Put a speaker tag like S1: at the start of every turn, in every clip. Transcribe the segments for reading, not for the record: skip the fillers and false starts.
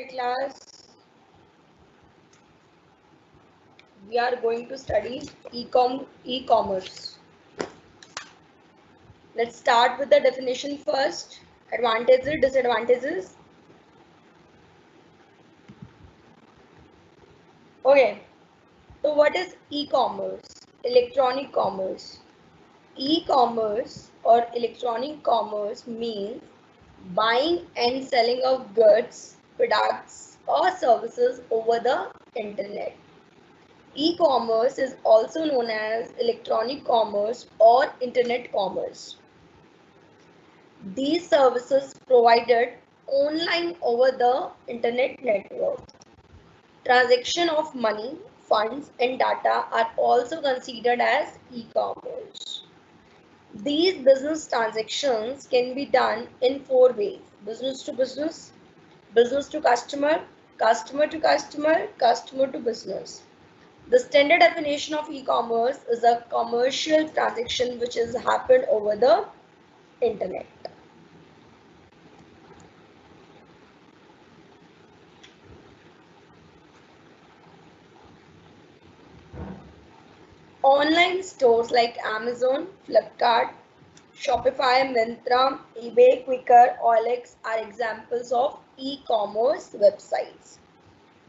S1: class. We are going to study e-commerce. Let's start with the definition first. Advantages, disadvantages. Okay. So what is e-commerce? Electronic commerce. E-commerce or electronic commerce means buying and selling of goods, products or services over the internet. E-commerce is also known as electronic commerce or internet commerce. These services provided online over the internet network. Transaction of money, funds and data are also considered as e-commerce. These business transactions can be done in four ways: business to business, business to customer, customer to customer, customer to business. The standard definition of e-commerce is a commercial transaction which has happened over the internet. Online stores like Amazon, Flipkart, Shopify, Myntra, eBay, Quicker, OLX are examples of e-commerce websites.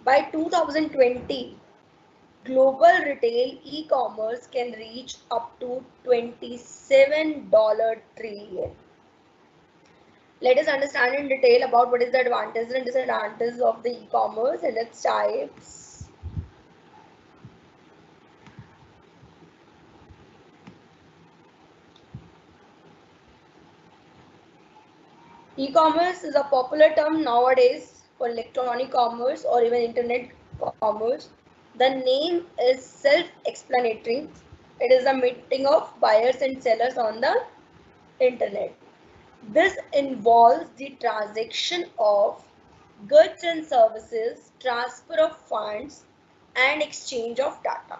S1: By 2020, global retail e-commerce can reach up to $27 trillion. Let us understand in detail about what is the advantages and disadvantages of the e-commerce and its types. E-commerce is a popular term nowadays for electronic commerce or even internet commerce. The name is self-explanatory. It is a meeting of buyers and sellers on the internet. This involves the transaction of goods and services, transfer of funds, and exchange of data.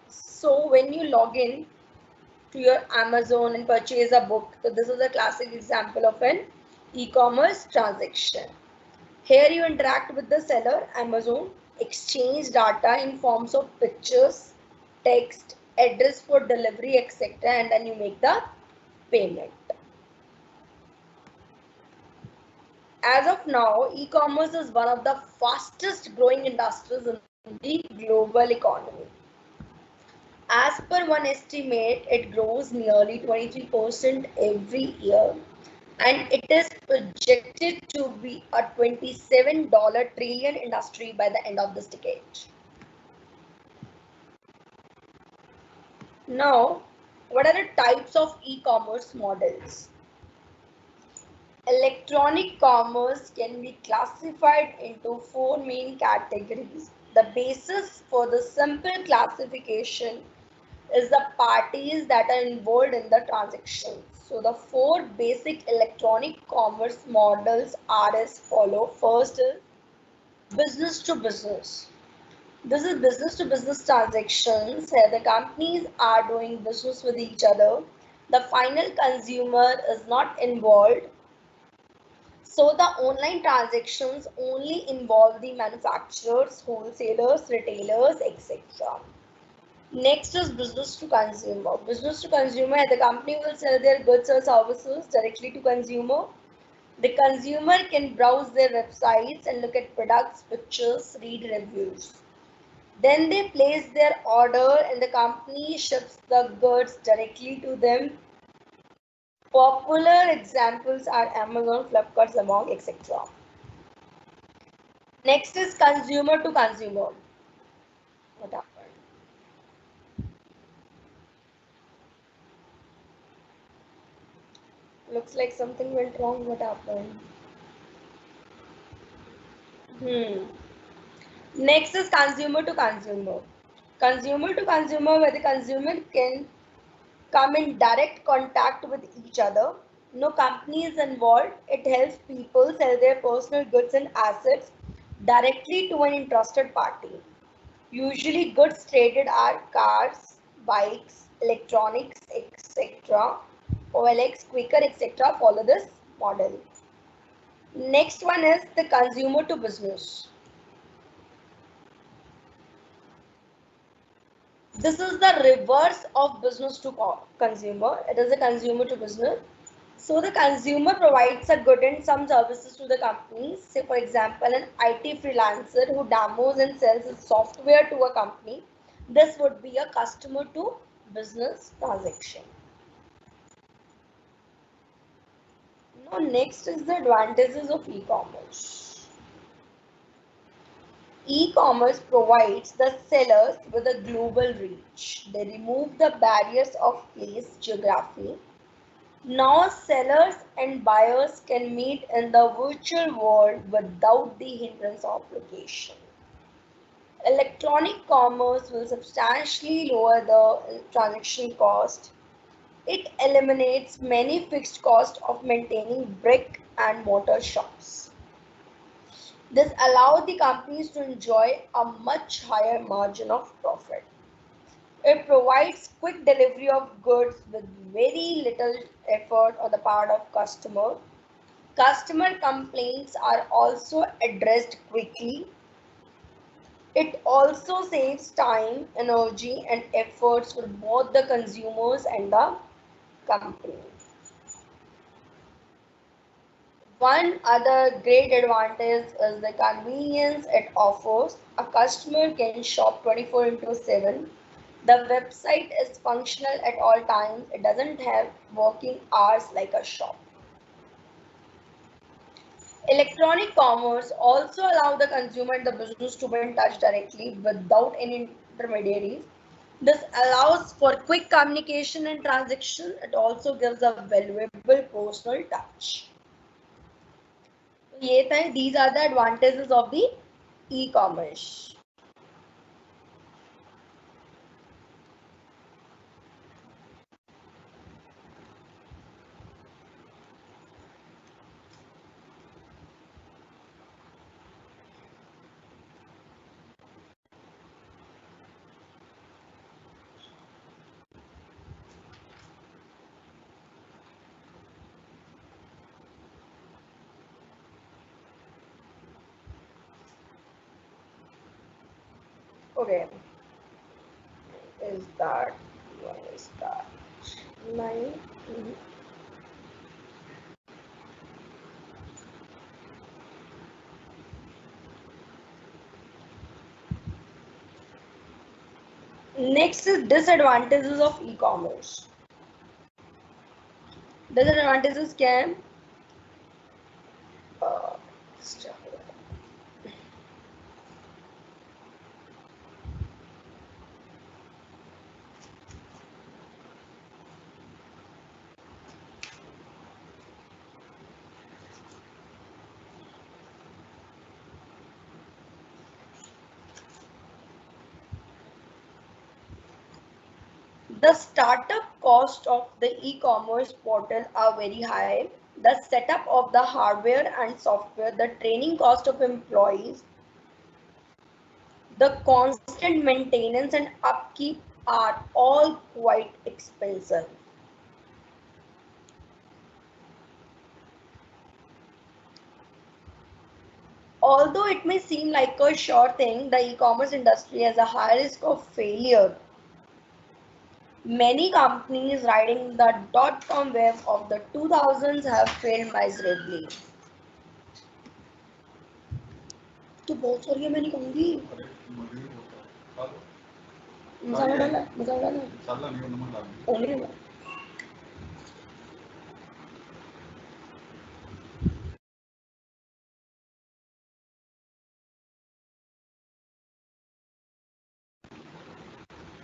S1: So when you log in to your Amazon and purchase a book, so this is a classic example of an e-commerce transaction. Here you interact with the seller, Amazon, exchange data in forms of pictures, text, address for delivery, etc. and then you make the payment. As of now, e-commerce is one of the fastest growing industries in the global economy. As per one estimate, it grows nearly 23% every year and it is projected to be a $27 trillion industry by the end of this decade. Now, what are the types of e-commerce models? Electronic commerce can be classified into four main categories. The basis for the simple classification is the parties that are involved in the transaction. So the four basic electronic commerce models are as follow. First is business to business. This is business to business transactions where the companies are doing business with each other. The final consumer is not involved. So the online transactions only involve the manufacturers, wholesalers, retailers, etc. Next is business to consumer. Business to consumer, the company will sell their goods or services directly to consumer. The consumer can browse their websites and look at products, pictures, read reviews. Then they place their order and the company ships the goods directly to them. Popular examples are Amazon, Flipkart, Zamong, etc. Next is consumer to consumer. What happened? Looks like something went wrong. What happened? Next is consumer to consumer. Consumer to consumer, where the consumer can come in direct contact with each other. No company is involved. It helps people sell their personal goods and assets directly to an interested party. Usually goods traded are cars, bikes, electronics, etc. OLX, Quicker, etc. follow this model. Next one is the consumer to business. This is the reverse of business to consumer. It is a consumer to business. So the consumer provides a good and some services to the company. Say for example, an IT freelancer who demos and sells his software to a company. This would be a customer to business transaction. Now next is the advantages of e-commerce. E-commerce provides the sellers with a global reach. They remove the barriers of place, geography. Now sellers and buyers can meet in the virtual world without the hindrance of location. Electronic commerce will substantially lower the transaction cost. It eliminates many fixed costs of maintaining brick and mortar shops. This allows the companies to enjoy a much higher margin of profit. It provides quick delivery of goods with very little effort on the part of customer. Customer complaints are also addressed quickly. It also saves time, energy, and efforts for both the consumers and the company. One other great advantage is the convenience it offers. A customer can shop 24 into 7. The website is functional at all times. It doesn't have working hours like a shop. Electronic commerce also allow the consumer and the business to be in touch directly without any intermediaries. This allows for quick communication and transaction. It also gives a valuable personal touch. These are the advantages of the e-commerce. Okay, is that one is that 9? Next is disadvantages of e-commerce. Disadvantages can uh, the startup cost of the e-commerce portal are very high. The setup of the hardware and software, the training cost of employees, the constant maintenance and upkeep are all quite expensive. Although it may seem like a sure thing, the e-commerce industry has a high risk of failure. Many companies riding the dot-com wave of the 2000s have failed miserably. तो बहुत सारी है मैं नहीं कहूँगी मसाला डाला मसाला नहीं नमक डाल नहीं डाला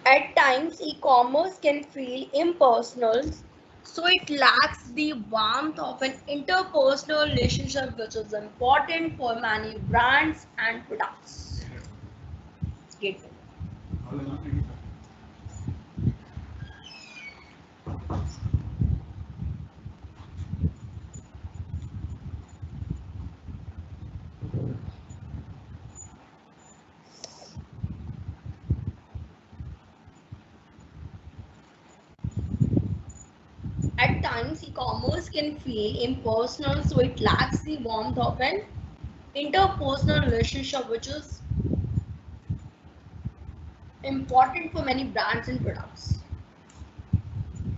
S1: At times, e-commerce can feel impersonal, so it lacks the warmth of an interpersonal relationship, which is important for many brands and products. Gateway. At times, e-commerce can feel impersonal, so it lacks the warmth of an interpersonal relationship, which is important for many brands and products.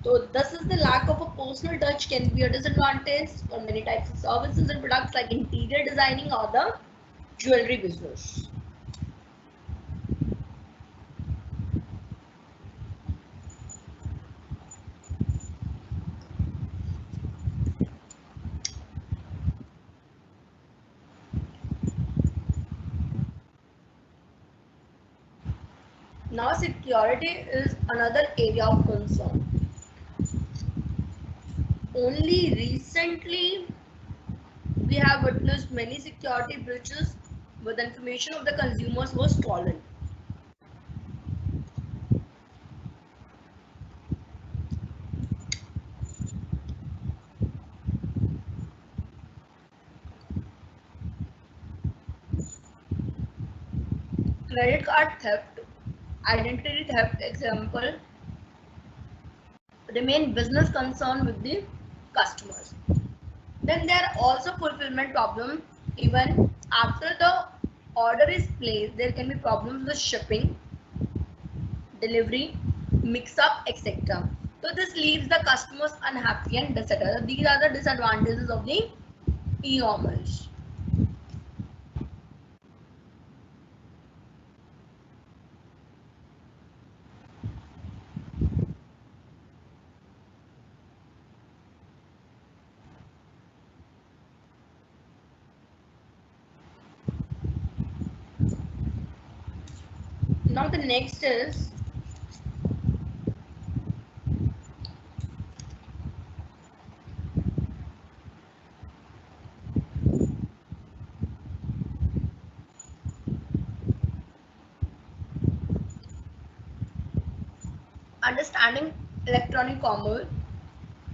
S1: So this is the lack of a personal touch can be a disadvantage for many types of services and products like interior designing or the jewelry business. Now security is another area of concern. Only recently we have witnessed many security breaches where the information of the consumers was stolen. Credit card theft, identity theft example remain business concern with the customers. Then there are also fulfillment problem. Even after the order is placed, there can be problems with shipping, delivery, mix up, etc. So this leaves the customers unhappy and dissatisfied. These are the disadvantages of the e-commerce. Now the next is understanding electronic commerce.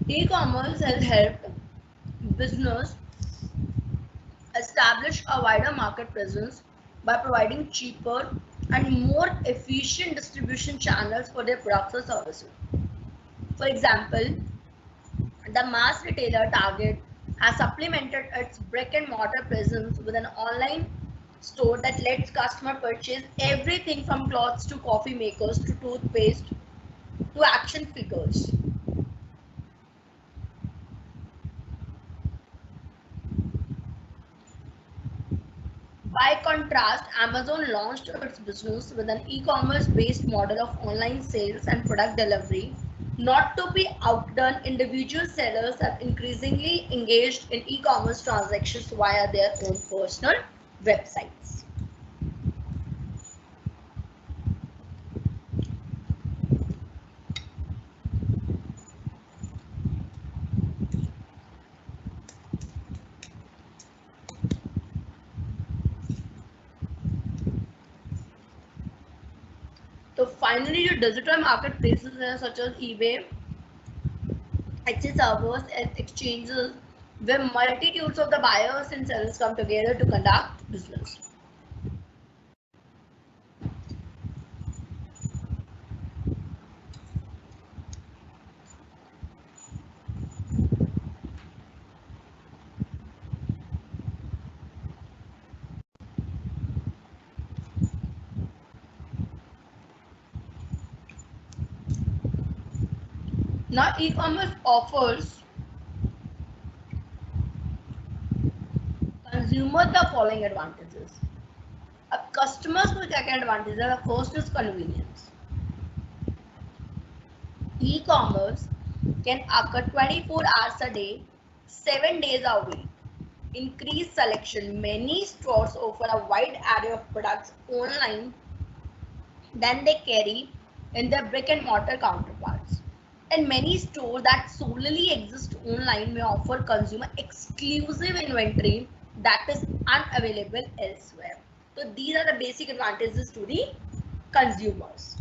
S1: E-commerce has helped business establish a wider market presence by providing cheaper and more efficient distribution channels for their products or services. For example, the mass retailer Target has supplemented its brick and mortar presence with an online store that lets customers purchase everything from clothes to coffee makers to toothpaste to action figures. By contrast, Amazon launched its business with an e-commerce based model of online sales and product delivery. Not to be outdone, individual sellers have increasingly engaged in e-commerce transactions via their own personal websites. So finally, your digital marketplaces such as eBay, Etsy servers, and exchanges where multitudes of the buyers and sellers come together to conduct business. Now, e-commerce offers consumers the following advantages. Customers will take advantage. The first is convenience. E-commerce can occur 24 hours a day, 7 days a week. Increased selection. Many stores offer a wide array of products online than they carry in their brick and mortar counterparts. And many stores that solely exist online may offer consumer exclusive inventory that is unavailable elsewhere. So these are the basic advantages to the consumers.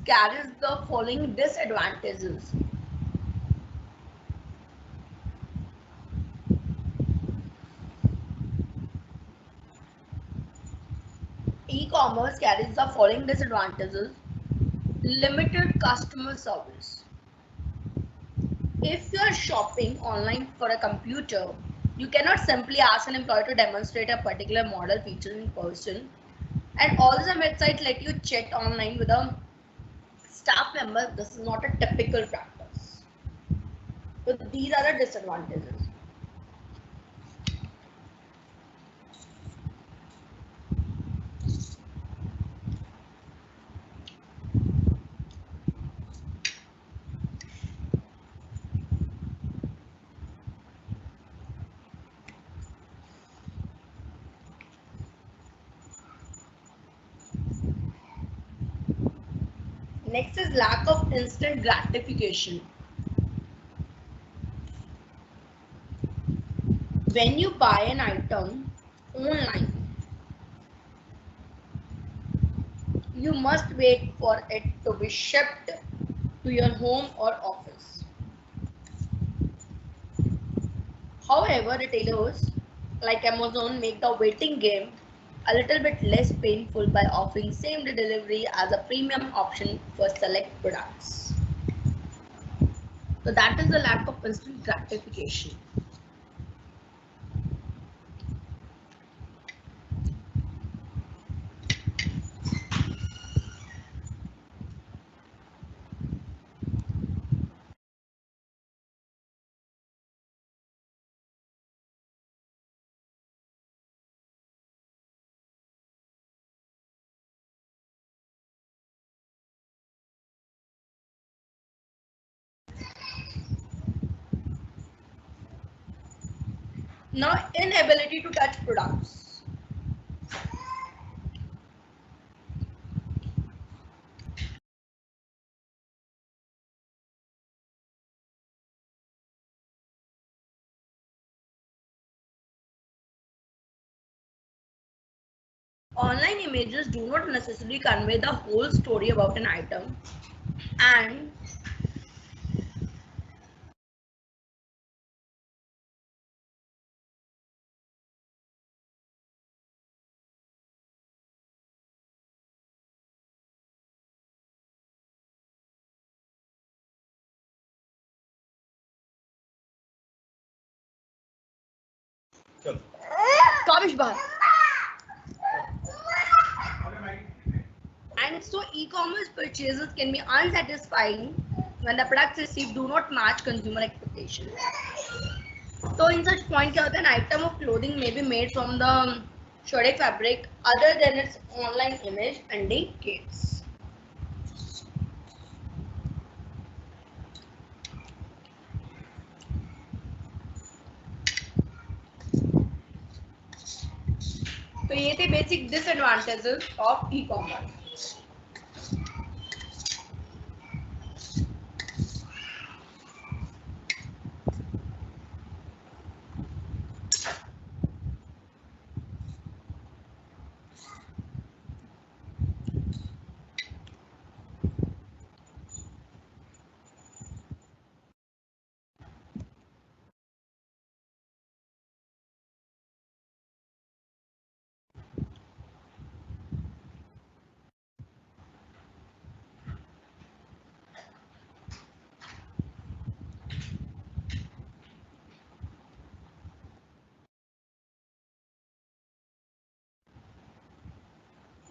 S1: carries the following disadvantages. E-commerce carries the following disadvantages. Limited customer service. If you are shopping online for a computer, you cannot simply ask an employee to demonstrate a particular model feature in person. And all the websites let you chat online with a staff member. This is not a typical practice. So these are the disadvantages. Next is lack of instant gratification. When you buy an item online, you must wait for it to be shipped to your home or office. However, retailers like Amazon make the waiting game a little bit less painful by offering same-day delivery as a premium option for select products. So that is the lack of instant gratification. Now, inability to touch products. Online images do not necessarily convey the whole story about an item, and Kavish Bhai. And so e-commerce purchases can be unsatisfying when the products received do not match consumer expectations. So in such point, क्या होता है, an item of clothing may be made from the shortage fabric other than its online image indicates. तो ये थे basic disadvantages of e-commerce.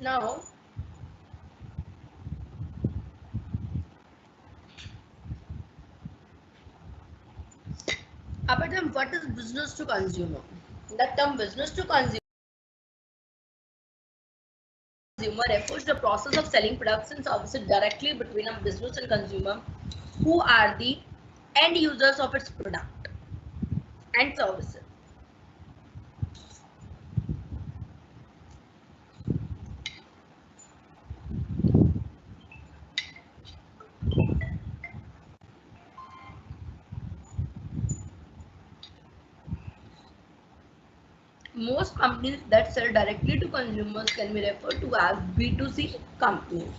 S1: Now, about them, what is business to consumer? The term business to consumer refers to the process of selling products and services directly between a business and consumer, who are the end users of its product and services. Most companies that sell directly to consumers can be referred to as B2C companies.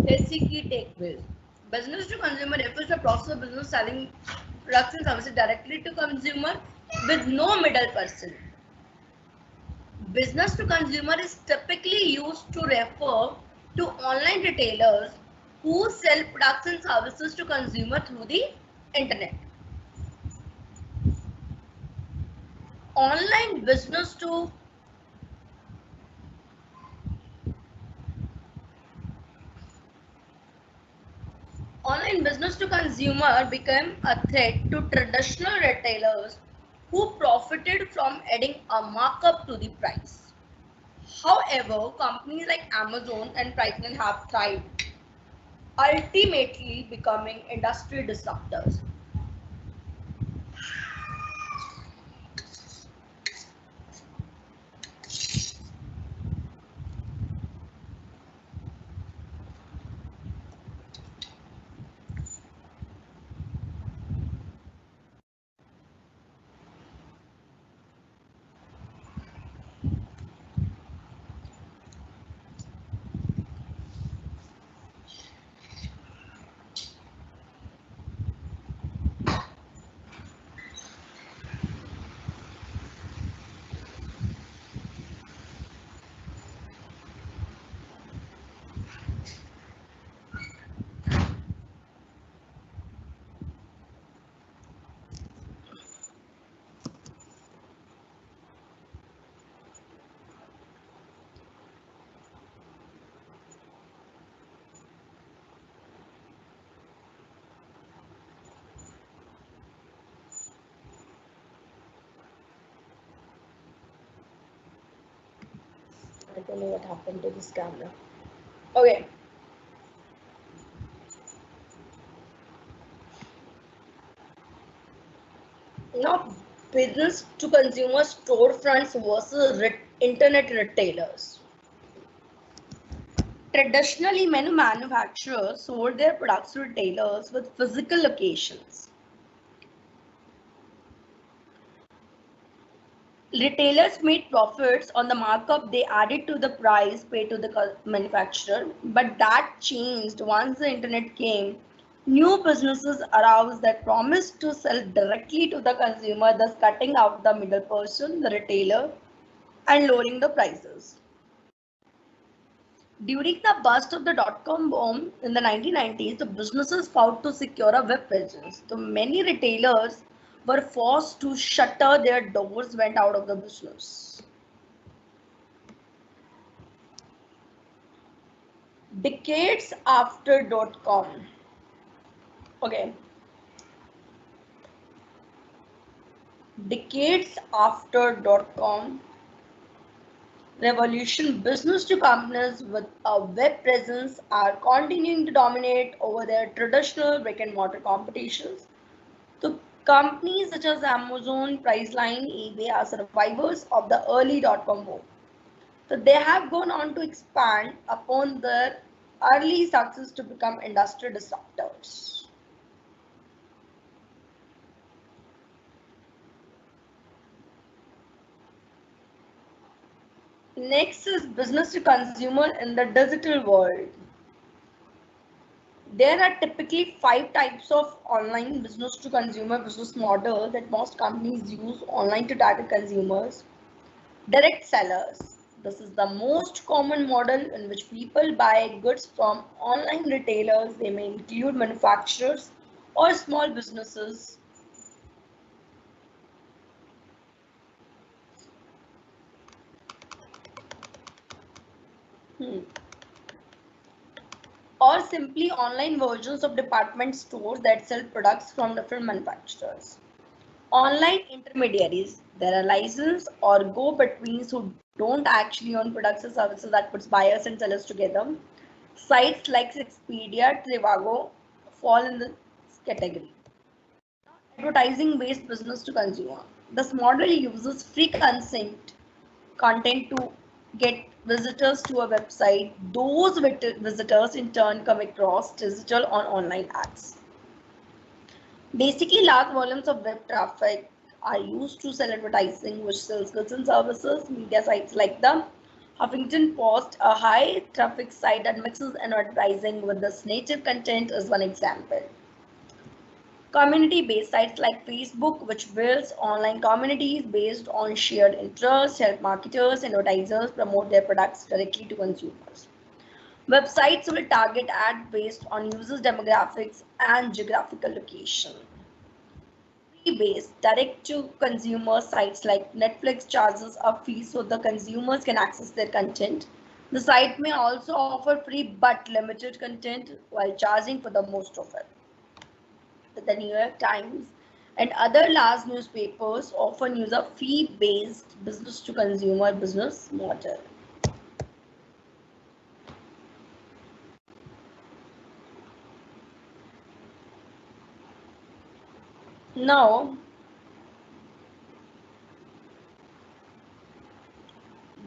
S1: Let's see key takeaways. Business to consumer refers to a process of business selling products and services directly to consumer with no middle person. Business to consumer is typically used to refer to online retailers who sell products and services to consumer through the internet. Online business to consumer became a threat to traditional retailers who profited from adding a markup to the price. However, companies like Amazon and Priceline have thrived, ultimately becoming industry disruptors. I don't know what happened to this camera. Okay. Now, business to consumer storefronts versus internet retailers. Traditionally, many manufacturers sold their products to retailers with physical locations. Retailers made profits on the markup they added to the price paid to the manufacturer, but that changed once the internet came. New businesses arose that promised to sell directly to the consumer, thus cutting out the middle person, the retailer, and lowering the prices. During the bust of the dot-com boom in the 1990s, the businesses fought to secure a web presence. So many retailers were forced to shutter their doors, went out of the business. Decades after dot-com. Okay. Decades after dot-com revolution, business to companies with a web presence are continuing to dominate over their traditional brick and mortar competitions. So companies such as Amazon, Priceline, eBay are survivors of the early dot-com boom. So they have gone on to expand upon their early success to become industry disruptors. Next is business to consumer in the digital world. There are typically 5 types of online business to consumer business model that most companies use online to target consumers. Direct sellers. This is the most common model in which people buy goods from online retailers. They may include manufacturers or small businesses. Or simply online versions of department stores that sell products from different manufacturers. Online intermediaries, there are licensed or go-betweens who don't actually own products or services that puts buyers and sellers together. Sites like Expedia, Trivago fall in this category. Advertising-based business to consumer. This model uses free consent content to get visitors to a website. Those visitors in turn come across digital or online ads. Basically, large volumes of web traffic are used to sell advertising, which sells goods and services. Media sites like the Huffington Post, a high traffic site that mixes advertising with this native content, is one example. Community-based sites like Facebook, which builds online communities based on shared interests, help marketers and advertisers promote their products directly to consumers. Websites will target ads based on users' demographics and geographical location. Free-based direct-to-consumer sites like Netflix charges a fee so the consumers can access their content. The site may also offer free but limited content while charging for the most of it. The New York Times and other large newspapers often use a fee-based business-to-consumer business model. Now,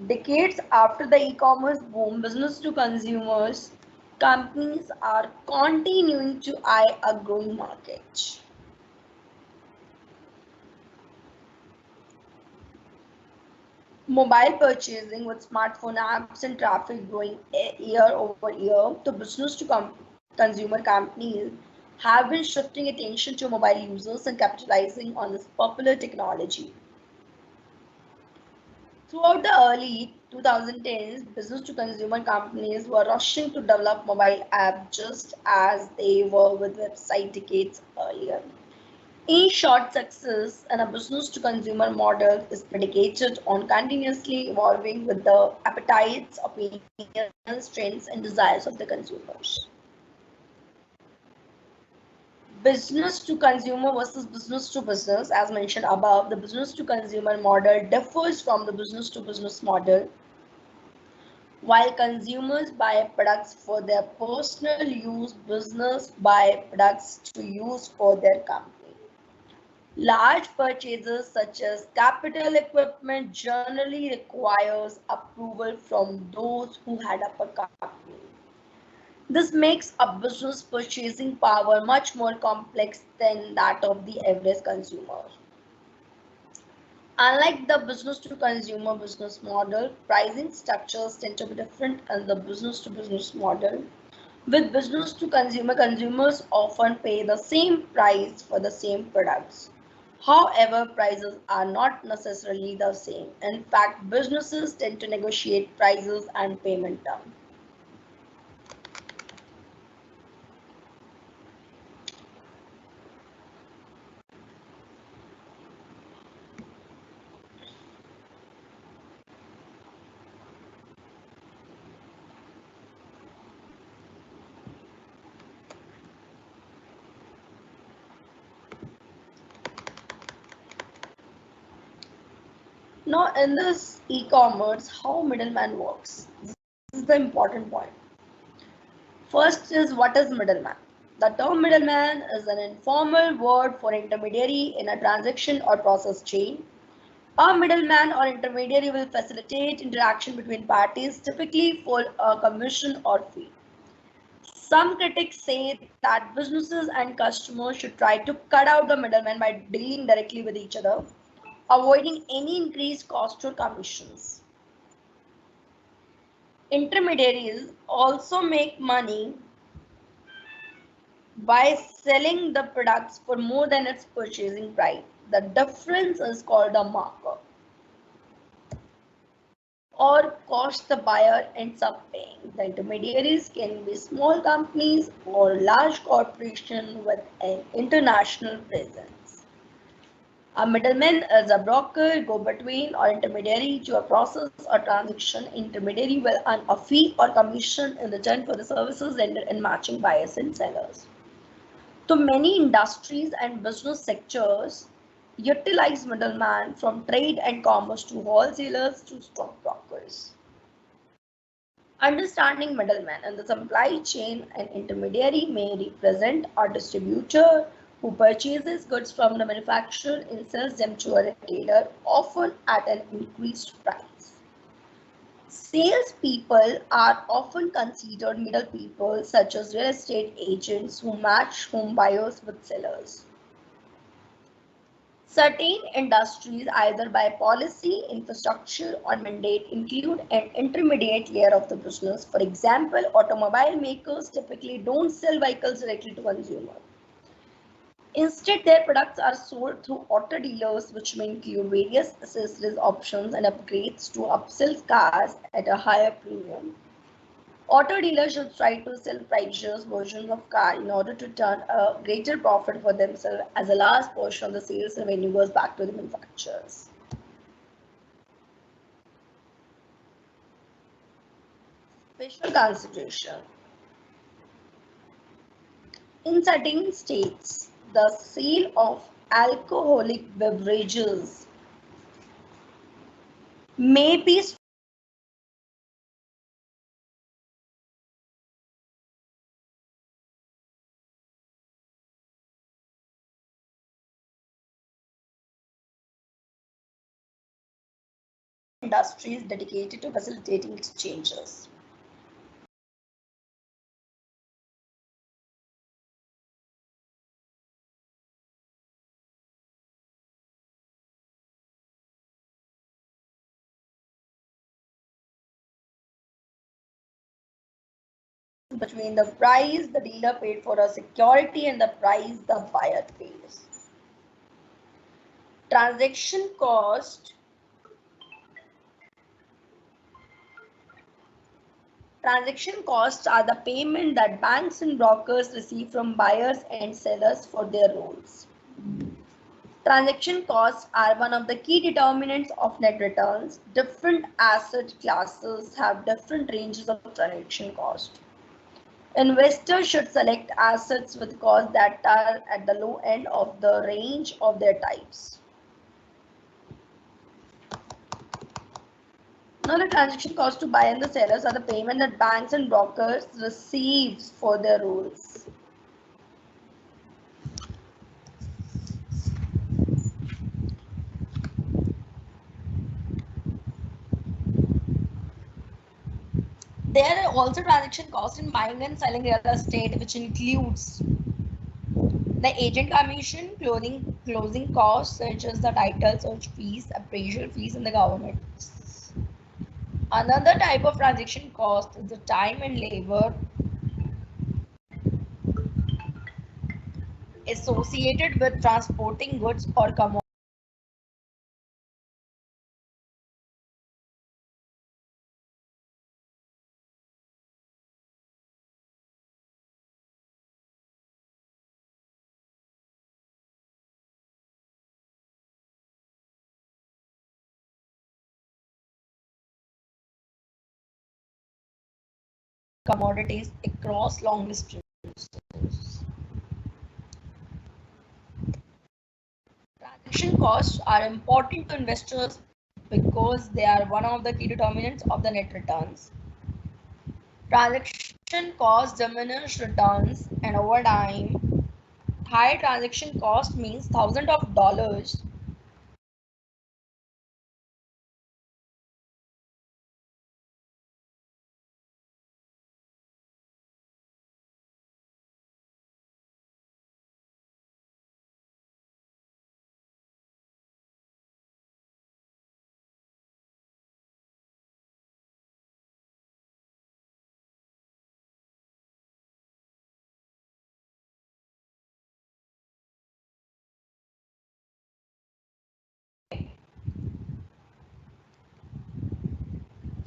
S1: decades after the e-commerce boom, business-to-consumers companies are continuing to eye a growing market. Mobile purchasing with smartphone apps and traffic growing year over year, the business to consumer companies have been shifting attention to mobile users and capitalizing on this popular technology. Throughout the early 2010s, business to consumer companies were rushing to develop mobile apps just as they were with website decades earlier. Each short success in a business to consumer model is predicated on continuously evolving with the appetites, opinions, trends, and desires of the consumers. Business to consumer versus business to business, as mentioned above, the business to consumer model differs from the business to business model. While consumers buy products for their personal use, business buy products to use for their company. Large purchases such as capital equipment generally requires approval from those who head up a company. This makes a business purchasing power much more complex than that of the average consumer. Unlike the business to consumer business model, pricing structures tend to be different in the business to business model. With business to consumer, consumers often pay the same price for the same products. However, prices are not necessarily the same. In fact, businesses tend to negotiate prices and payment terms. Now, in this e-commerce, how middleman works? This is the important point. First is, what is middleman? The term middleman is an informal word for intermediary in a transaction or process chain. A middleman or intermediary will facilitate interaction between parties, typically for a commission or fee. Some critics say that businesses and customers should try to cut out the middleman by dealing directly with each other, avoiding any increased cost or commissions. Intermediaries also make money by selling the products for more than its purchasing price. The difference is called a markup, or cost the buyer ends up paying. The intermediaries can be small companies or large corporations with an international presence. A middleman is a broker, go-between, or intermediary to a process or transaction. Intermediary will earn a fee or commission in return for the services rendered in matching buyers and sellers. So many industries and business sectors utilize middlemen, from trade and commerce to wholesalers to stockbrokers. Understanding middlemen in the supply chain, an intermediary may represent a distributor who purchases goods from the manufacturer and sells them to a retailer, often at an increased price. Salespeople are often considered middle people, such as real estate agents who match home buyers with sellers. Certain industries, either by policy, infrastructure, or mandate, include an intermediate layer of the business. For example, automobile makers typically don't sell vehicles directly to consumers. Instead, their products are sold through auto dealers, which may include various accessories, options, and upgrades to upsell cars at a higher premium. Auto dealers should try to sell pricier versions of car in order to turn a greater profit for themselves, as a large portion of the sales revenue goes back to the manufacturers. Special consideration. In certain states, the sale of alcoholic beverages may be industries dedicated to facilitating exchanges. Between the price the dealer paid for a security and the price the buyer pays. Transaction cost. Transaction costs are the payment that banks and brokers receive from buyers and sellers for their roles. Transaction costs are one of the key determinants of net returns. Different asset classes have different ranges of transaction cost. Investors should select assets with costs that are at the low end of the range of their types. Now, the transaction cost to buy and the sellers are the payment that banks and brokers receive for their roles. There are also transaction costs in buying and selling real estate, which includes the agent commission, closing costs such as the title search fees, appraisal fees, and the government. Another type of transaction cost is the time and labor associated with transporting goods or commodities across long distances. Transaction costs are important to investors because they are one of the key determinants of the net returns. Transaction costs diminish returns, and over time, high transaction cost means thousands of dollars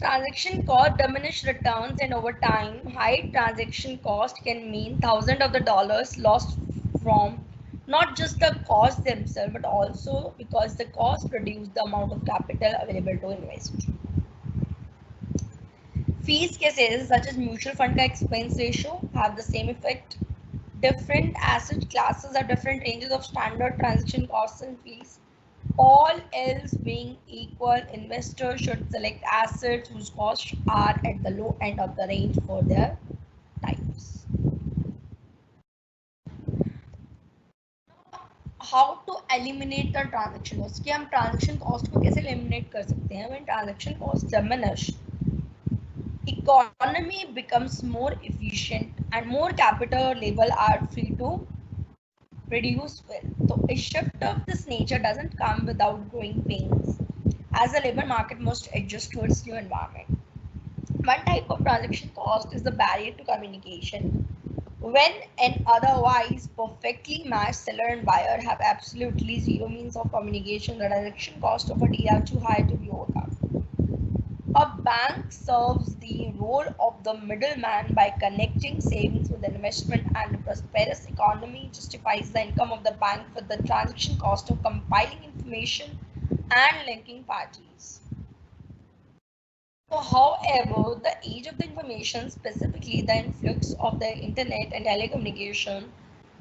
S1: transaction cost diminish returns, and over time, high transaction cost can mean thousands of the dollars lost from not just the cost themselves, but also because the cost reduce the amount of capital available to invest. Fees cases such as mutual fund का expense ratio have the same effect. Different asset classes have different ranges of standard transaction costs and fees. All else being equal, investors should select assets whose costs are at the low end of the range for their types. How to eliminate the transaction cost? कि हम transaction cost को कैसे eliminate कर सकते हैं? When transaction cost diminish, economy becomes more efficient and more capital level are free to reduce wealth. So a shift of this nature doesn't come without growing pains, as the labor market must adjust to its new environment. One type of transaction cost is the barrier to communication. When an otherwise perfectly matched seller and buyer have absolutely zero means of communication, the transaction cost of a deal are too high to be overcome. A bank serves the role of the middleman by connecting savings with investment, and a prosperous economy justifies the income of the bank with the transaction cost of compiling information and linking parties. So, however, the age of the information, specifically the influx of the internet and telecommunication,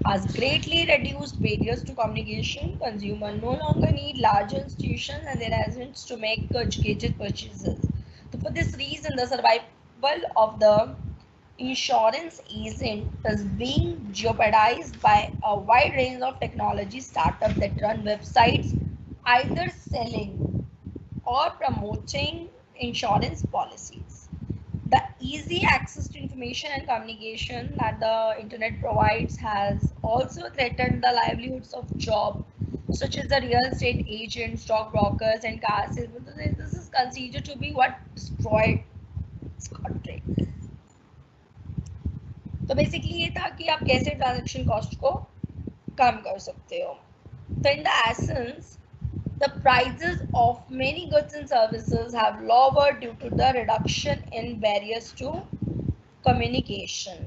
S1: has greatly reduced barriers to communication. Consumers no longer need large institutions and their agents to make educated purchases. So, for this reason, the survival of the insurance agent is being jeopardized by a wide range of technology startups that run websites either selling or promoting insurance policies. The easy access to information and communication that the internet provides has also threatened the livelihoods of jobs such as the real estate agents, stockbrokers, and car salesmen. So this is considered to be what destroyed this country. तो basically ये था कि आप कैसे transaction cost को कम कर सकते हो. तो in the essence the prices of many goods and services have lowered due to the reduction in barriers to communication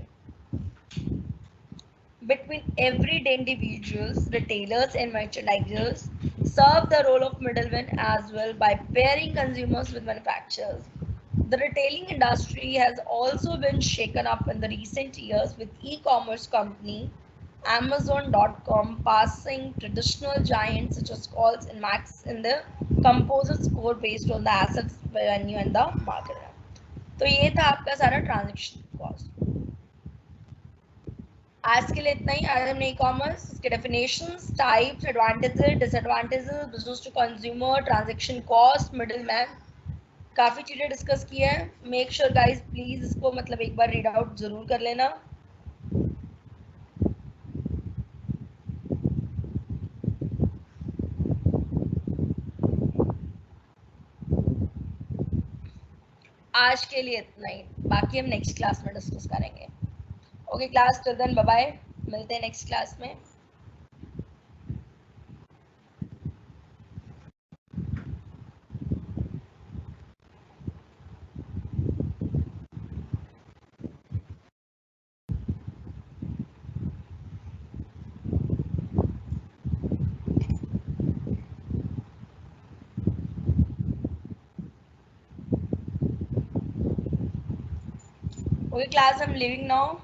S1: between everyday individuals. Retailers and merchandisers serve the role of middlemen as well by pairing consumers with manufacturers. The retailing industry has also been shaken up in the recent years with e-commerce company Amazon.com passing traditional giants such as Coles and Max in the composite score based on the assets, revenue and the market. तो ये था आपका सारा transaction cost. आज के लिए इतना ही. आज हमने ई कॉमर्स, इसके definitions, types, advantages, disadvantages, business to consumer, transaction cost, middle man, काफ़ी चीज़ें डिस्कस की है. मेक श्योर गाइज प्लीज़ इसको मतलब एक बार रीड आउट ज़रूर कर लेना. आज के लिए इतना ही. बाकी हम नेक्स्ट क्लास में डिस्कस करेंगे. Okay class, till then bye bye. मिलते हैं नेक्स्ट क्लास में. Okay class, I'm leaving now.